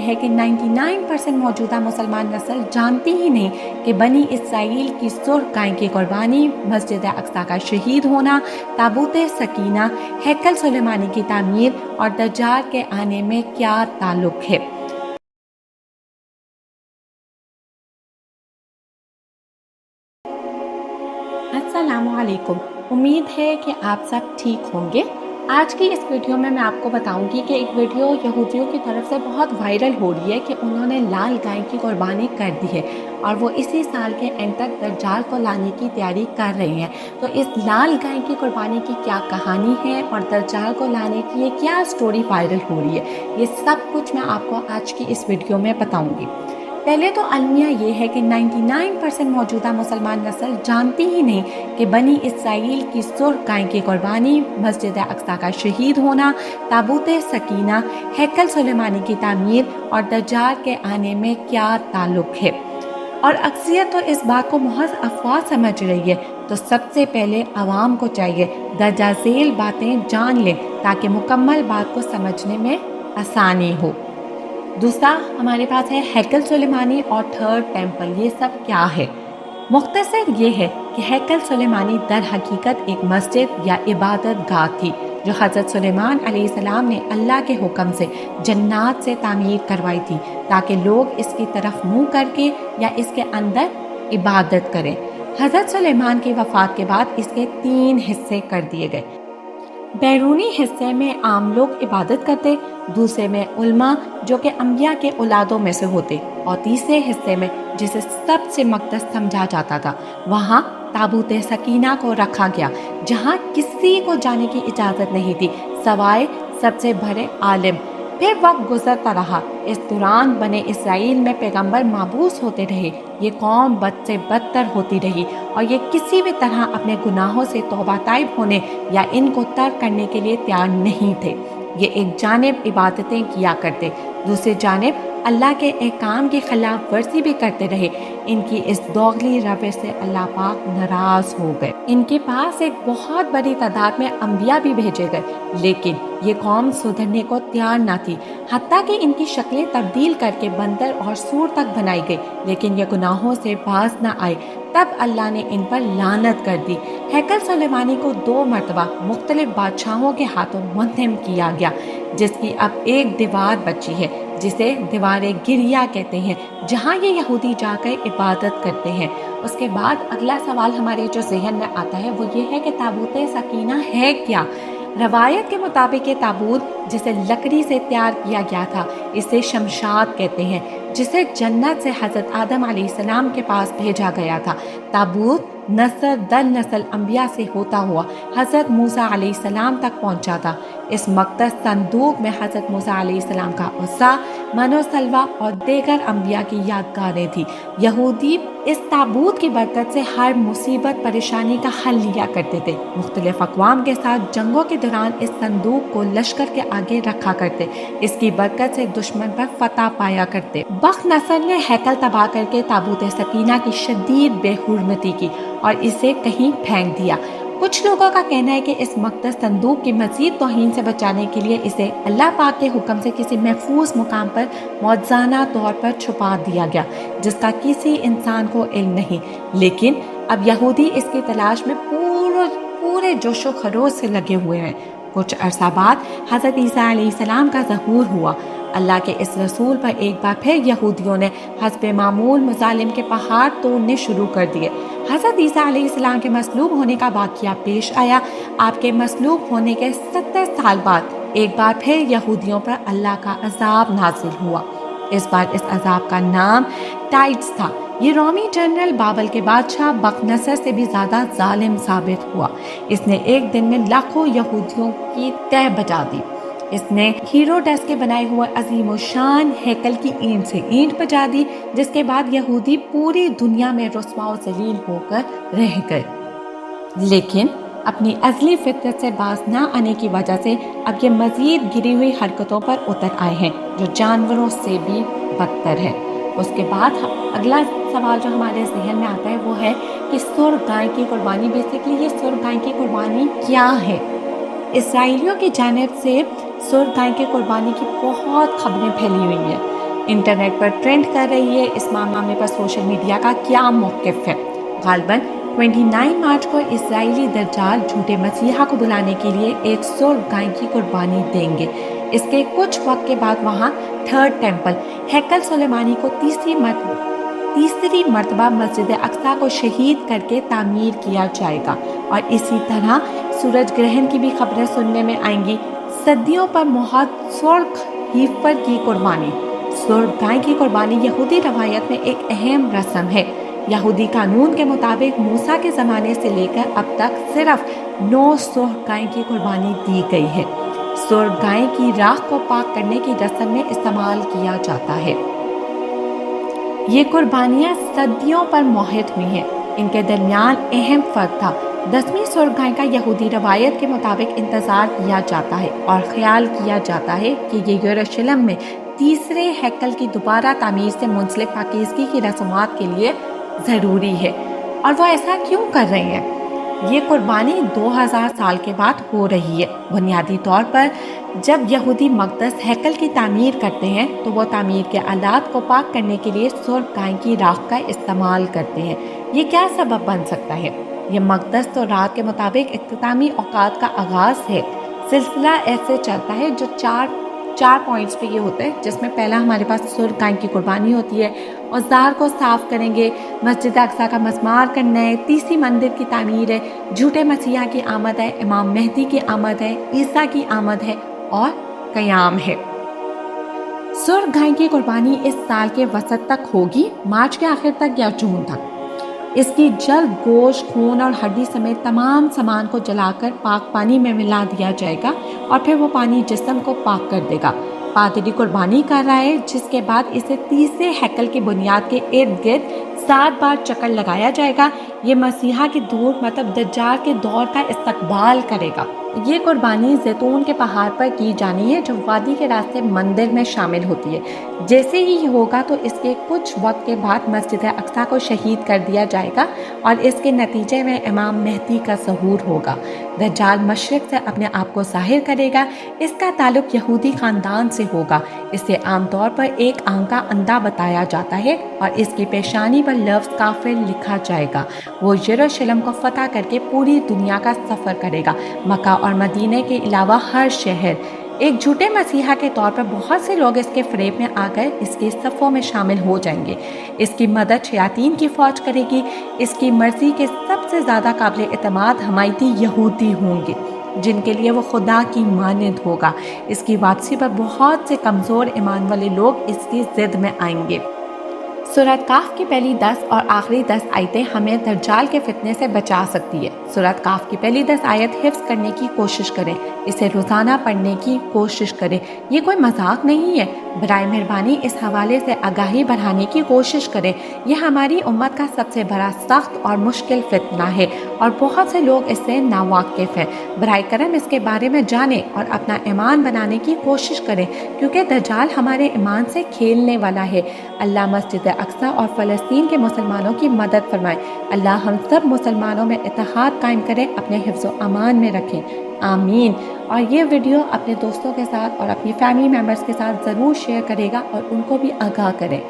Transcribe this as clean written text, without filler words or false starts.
है कि 99% मौजूदा मुसलमान नस्ल जानती ही नहीं कि बनी इसराइल की सुर्ख गाय की कुर्बानी, मस्जिद अक्सा का शहीद होना, ताबूत सकीना, हैकल सुलेमानी की तामीर और दज्जाल के आने में क्या ताल्लुक है। अस्सलामुअलैकुम। उम्मीद है कि आप सब ठीक होंगे। आज की इस वीडियो में मैं आपको बताऊंगी कि एक वीडियो यहूदियों की तरफ से बहुत वायरल हो रही है कि उन्होंने लाल गाय की कुर्बानी कर दी है और वो इसी साल के एंड तक दज्जाल को लाने की तैयारी कर रहे हैं। तो इस लाल गाय की कुर्बानी की क्या कहानी है और दज्जाल को लाने की ये क्या स्टोरी वायरल हो रही है, ये सब कुछ मैं आपको आज की इस वीडियो में बताऊंगी। पहले तो अलमिया ये है कि 99% मौजूदा मुसलमान नस्ल जानती ही नहीं कि बनी इसराइल की सुर्ख गाय की कुर्बानी, मस्जिद अक्सा का शहीद होना, ताबूत सकीना, हैकल सुलेमानी की तामीर और दज्जाल के आने में क्या ताल्लुक है। और अक्सरियत तो इस बात को महज अफवाह समझ रही है। तो सबसे पहले आवाम को चाहिए दर्जाझेल बातें जान लें ताकि मुकम्मल बात को समझने में आसानी हो। दूसरा हमारे पास है हैकल सुलेमानी और थर्ड टेम्पल। ये सब क्या है? मुख्तसर ये है कि हैकल सुलेमानी दर हकीकत एक मस्जिद या इबादत गाह थी जो हज़रत सुलेमान अलैहिस्सलाम ने अल्लाह के हुक्म से जन्नात से तामीर करवाई थी ताकि लोग इसकी तरफ मुंह करके या इसके अंदर इबादत करें। हज़रत सुलेमान की वफ़ात के बाद इसके 3 हिस्से कर दिए गए। बैरूनी हिस्से में आम लोग इबादत करते, दूसरे में उल्मा जो कि अंबिया के औलादों में से होते, और तीसरे हिस्से में जिसे सबसे मक़दस समझा जाता था वहाँ ताबूत सकीना को रखा गया जहाँ किसी को जाने की इजाज़त नहीं थी सवाए सबसे बड़े आलिम। फिर वक्त गुजरता रहा। इस दौरान बने इसराइल में पैगंबर माबूस होते रहे। ये कौम बद से बदतर होती रही और ये किसी भी तरह अपने गुनाहों से तौबा ताइब होने या इनको तर्क करने के लिए तैयार नहीं थे। ये एक जानिब इबादतें किया करते, दूसरी जानिब अल्लाह के अहकाम की खिलाफ वर्जी भी करते रहे। इनकी इस दोगली रवैश से अल्लाह पाक नाराज हो गए। इनके पास एक बहुत बड़ी तादाद में अंबिया भी भेजे गए, लेकिन ये कौम सुधरने को तैयार ना थी। हत्ता कि इनकी शक्लें तब्दील करके बंदर और सूर तक बनाई गई, लेकिन ये गुनाहों से बाज न आए। तब अल्लाह ने इन पर लानत कर दी। हैकल सुलेमानी को 2 मरतबा मुख्तलिफ बादशाहों के हाथों मुंतहिम किया गया, जिसकी अब एक दीवार बची है जिसे दीवार गिरिया कहते हैं, जहाँ ये यहूदी जाकर इबादत करते हैं। उसके बाद अगला सवाल हमारे जो जहन में आता है वो ये है कि ताबूत सकीना है क्या। रवायत के मुताबिक ये ताबूत जिसे लकड़ी से तैयार किया गया था इसे शमशाद कहते हैं, जिसे जन्नत से हज़रत आदम अलैहिस्सलाम के पास भेजा गया था। ताबूत नस्ल दर नस्ल अंबिया से होता हुआ हज़रत मूसा अलैहिस्सलाम तक पहुंचा था। इस मक़दस संदूक में हज़रत मूसा अलैहिस्सलाम का उस्सा, मनो सलवा और देगर अंबिया की यादगारें थी। यहूदी इस ताबूत की बरकत से हर मुसीबत परेशानी का हल लिया करते थे। मुख्तलिफ अक़वाम के साथ जंगों के दौरान इस संदूक को लश्कर के आगे रखा करते। इसकी बरकत से दुश्मन पर फतह पाया करते। बख्त नस्ल ने हैकल तबाह करके ताबूत सकीना की शदीद बेहुरमती की और इसे कहीं फेंक दिया। कुछ लोगों का कहना है कि इस मक़दस संदूक की मज़ीद तौहीन से बचाने के लिए इसे अल्लाह पाक के हुक्म से किसी महफूज मुकाम पर मौज़ाना तौर पर छुपा दिया गया, जिसका किसी इंसान को इल्म नहीं। लेकिन अब यहूदी इसकी तलाश में पूरे जोशो खरोश से लगे हुए हैं। कुछ अरसा बाद हज़रत ईसा अलैहिस्सलाम का ज़हूर हुआ। अल्लाह के इस रसूल पर एक बार फिर यहूदियों ने हस्बे मामूल मुजालिम के पहाड़ तोड़ने शुरू कर दिए। हज़रत ईसा अलैहिस्सलाम के मसलूब होने का वाक़या पेश आया। आपके मसलूब होने के 70 साल बाद एक बार फिर यहूदियों पर अल्लाह का अज़ाब नाज़िल हुआ। इस बार इस अज़ाब का नाम टाइट्स था। ये रोमी जनरल बाबल के बादशाह बख्तनसर से भी ज़्यादा जालिम साबित हुआ। इसने एक दिन में लाखों यहूदियों की तह बजा दी। इसने हीरोडस के बनाए हुए अजीम शान हैकल की ईंट से ईंट बजा दी, जिसके बाद यहूदी पूरी दुनिया में रुस्वा और जलील होकर रह गए। लेकिन अपनी अज़ली फितरत से बाज न आने की वजह से अब ये मज़ीद गिरी हुई हरकतों पर उतर आए हैं जो जानवरों से भी बदतर है। उसके बाद अगला सवाल जो हमारे जहन में आता है वो है कि सुर्ख गाय की कुर्बानी, बेसिकली ये सुर्ख गाय की कुर्बानी क्या है। इसराइलियों की जानिब से सुर्ख गाय की कुर्बानी की बहुत खबरें फैली हुई हैं। इंटरनेट पर ट्रेंड कर रही है। इस मामले पर सोशल मीडिया का क्या मौक़िफ़ है? गालिबन 29 मार्च को इस्राएली दज्जाल झूठे मसीहा को बुलाने के लिए एक सुर्ख गाय की कुर्बानी देंगे। इसके कुछ वक्त के बाद वहाँ थर्ड टेम्पल हैकल सुलेमानी को तीसरी मर्तबा मस्जिद अक्सा को शहीद करके तामीर किया जाएगा। और इसी तरह सूरज ग्रहण की भी खबरें सुनने में आएंगी। सदियों पर मुहद सुर्ख हीफर की कुर्बानी, सुर्ख गाय की कुर्बानी यहूदी रवायत में एक अहम रस्म है। यहूदी कानून के मुताबिक मूसा के ज़माने से लेकर अब तक सिर्फ 9 सुर्ख गाय की कुर्बानी दी गई है। सुर्ख गाय की राख को पाक करने की रस्म में इस्तेमाल किया जाता है। ये कुर्बानियाँ सदियों पर मोहित हुई हैं। इनके दरमियान अहम फ़र्क था। 10वीं सुर्ख गाय का यहूदी रवायत के मुताबिक इंतज़ार किया जाता है और ख्याल किया जाता है कि ये यरूशलेम में तीसरे हैकल की दोबारा तामीर से मुंसलिक पाकीज़गी की रस्मात के लिए ज़रूरी है। और वो ऐसा क्यों कर रहे हैं? ये कुर्बानी 2000 साल के बाद हो रही है। बुनियादी तौर पर जब यहूदी मक़दस हैकल की तामीर करते हैं तो वो तामीर के आलात को पाक करने के लिए सुर्ख गाय की राख का इस्तेमाल करते हैं। ये क्या सबब बन सकता है? ये मक़दस तो रात के मुताबिक इख्तितामी औकात का आगाज़ है। सिलसिला ऐसे चलता है जो चार पॉइंट्स पे ये होता है, जिसमें पहला हमारे पास सुर्ख गाय की कुर्बानी होती है, औज़ार को साफ़ करेंगे, मस्जिद अक्सा का मस्मार करना है, तीसरी मंदिर की तामीर है, झूठे मसीहा की आमद है, इमाम मेहदी की आमद है, ईसा की आमद है और क़याम है। सुर्ख गाय की कुर्बानी इस साल के वसत तक होगी, मार्च के आखिर तक या जून तक। इसकी जल्द गोश्त, खून और हड्डी समेत तमाम सामान को जलाकर पाक पानी में मिला दिया जाएगा और फिर वो पानी जिस्म को पाक कर देगा। पादरी कुर्बानी कर रहा है, जिसके बाद इसे तीसरे हैकल की बुनियाद के इर्द गिर्द 7 बार चक्कर लगाया जाएगा। ये मसीहा की दूर मतलब दज्जाल के दौर का इस्तकबाल करेगा। ये कुर्बानी जैतून के पहाड़ पर की जानी है, जो वादी के रास्ते मंदिर में शामिल होती है। जैसे ही होगा तो इसके कुछ वक्त के बाद मस्जिद अक्सा को शहीद कर दिया जाएगा और इसके नतीजे में इमाम मेहदी का ज़हूर होगा। दज्जाल मशरिक़ से अपने आप को ज़ाहिर करेगा। इसका ताल्लुक यहूदी ख़ानदान से होगा। इसे आमतौर पर एक आंख का अंधा बताया जाता है और इसकी पेशानी पर लफ्ज़ काफिर लिखा जाएगा। वो यरूशलेम को फतह करके पूरी दुनिया का सफ़र करेगा। मक्का और मदीने के अलावा हर शहर एक झूठे मसीहा के तौर पर बहुत से लोग इसके फ़रेब में आकर इसकी सफ़ों में शामिल हो जाएंगे। इसकी मदद शयातीन की फ़ौज करेगी। इसकी मर्ज़ी के सबसे ज़्यादा काबिल एतमाद हमायती यहूदी होंगे, जिनके लिए वो खुदा की मानद होगा। इसकी वापसी पर बहुत से कमज़ोर ईमान वाले लोग इसकी ज़िद में आएंगे। सूरत काफ की पहली 10 और आखिरी 10 आयतें हमें दज्जाल के फितने से बचा सकती है। सूरत काफ की पहली 10 आयत हिफ्ज़ करने की कोशिश करें, इसे रोज़ाना पढ़ने की कोशिश करें। ये कोई मजाक नहीं है। बराए मेहरबानी इस हवाले से आगाही बढ़ाने की कोशिश करें। यह हमारी उम्मत का सबसे बड़ा सख्त और मुश्किल फितना है और बहुत से लोग इससे नावाकिफ़ हैं। बराए करम इसके बारे में जानें और अपना ईमान बनाने की कोशिश करें, क्योंकि दज्जाल हमारे ईमान से खेलने वाला है। अल्लाह मस्जिद अक्सा और फ़लस्तीन के मुसलमानों की मदद फरमाए। अल्लाह हम सब मुसलमानों में इत्तेहाद कायम करे, अपने हिफ्ज़ व अमान में रखें, आमीन। और ये वीडियो अपने दोस्तों के साथ और अपनी फैमिली मेम्बर्स के साथ ज़रूर शेयर करेगा और उनको भी आगाह करें।